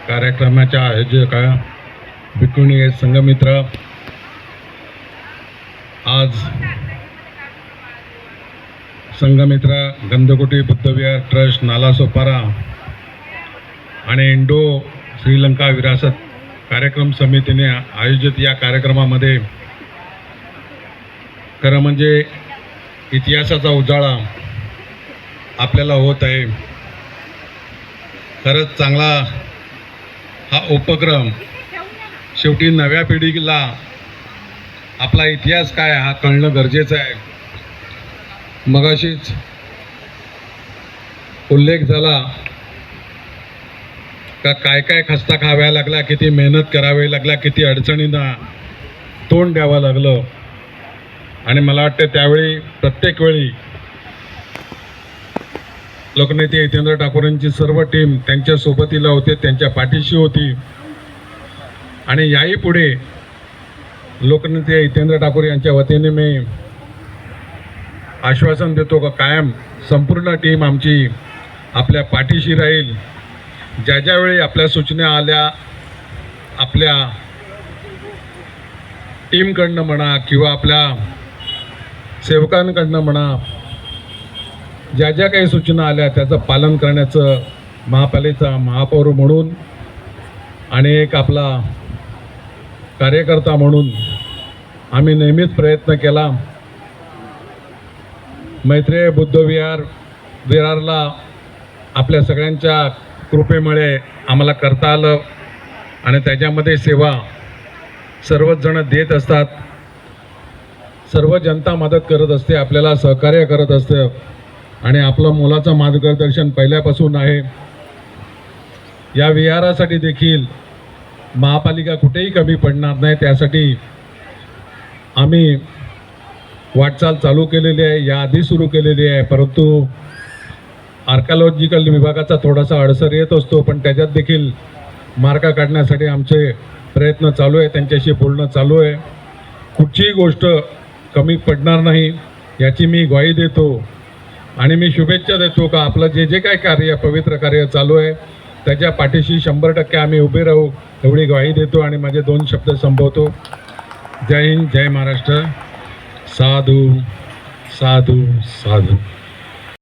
कार्यक्रमाच्या आयोजका भिकुणी संघमित्र, आज संघमित्र गंधकुटी बुद्धविहार ट्रस्ट नालासोपारा आणि इंडो श्रीलंका विरासत कार्यक्रम समितीने आयोजित या कार्यक्रमामध्ये खरं म्हणजे इतिहासाचा उजाळा आपल्याला होत आहे। खरंच चांगला हा उपक्रम, शेवटी नव्या पिढीला आपला इतिहास काय हा कळणं गरजेचं आहे। मगाशीच उल्लेख झाला का काय काय खस्ता खाव्या लागला, किती मेहनत करावी लागला, किती अडचणींना तोंड द्यावं लागलं। आणि मला वाटतं त्यावेळी प्रत्येक वेळी लोकनेते हितेंद्र ठाकूरांची सर्व टीम त्यांच्या सोबतीला होते, त्यांच्या पाठीशी होती। आणि याही पुढे लोकनेते हितेंद्र ठाकूर यांच्या वतीने मी आश्वासन देतो का कायम संपूर्ण टीम आमची आपल्या पाठीशी राहील। ज्या ज्यावेळी आपल्या सूचना आल्या, आपल्या टीमकडनं म्हणा किंवा आपल्या सेवकांकडनं म्हणा, ज्या ज्या काही सूचना आल्या त्याचं पालन करण्याचं महापालिकेचा महापौर म्हणून आणि एक आपला कार्यकर्ता म्हणून आम्ही नेहमीच प्रयत्न केला। मैत्रेय विहारला आपल्या सगळ्यांच्या कृपेमुळे आम्हाला करता आलं आणि त्याच्यामध्ये सेवा सर्वच जण देत असतात, सर्व जनता मदत करत असते, आपल्याला सहकार्य करत असते आणि आपलं मोलाचं मार्गदर्शन पहिल्यापासून आहे। या विहारासाठी देखील महापालिका कुठेही कमी पडणार नाही, त्यासाठी आम्ही वाटचाल चालू केलेली आहे, याआधी सुरू केलेली आहे। परंतु आर्किओलॉजिकल विभागाचा थोडासा अडसर येत असतो, पण त्याच्यात देखील मार्ग काढण्यासाठी आमचे प्रयत्न चालू आहे, त्यांच्याशी बोलणं चालू आहे। कुठचीही गोष्ट कमी पडणार नाही याची मी ग्वाही देतो आणि मी शुभेच्छा देतो का आपलं जे जे काय कार्य, पवित्र कार्य चालू आहे त्याच्या पाठीशी 100% आम्ही उभे राहू, एवढी ग्वाही देतो आणि माझे 2 शब्द संपवतो। जय हिंद, जय महाराष्ट्र। साधू साधू साधू।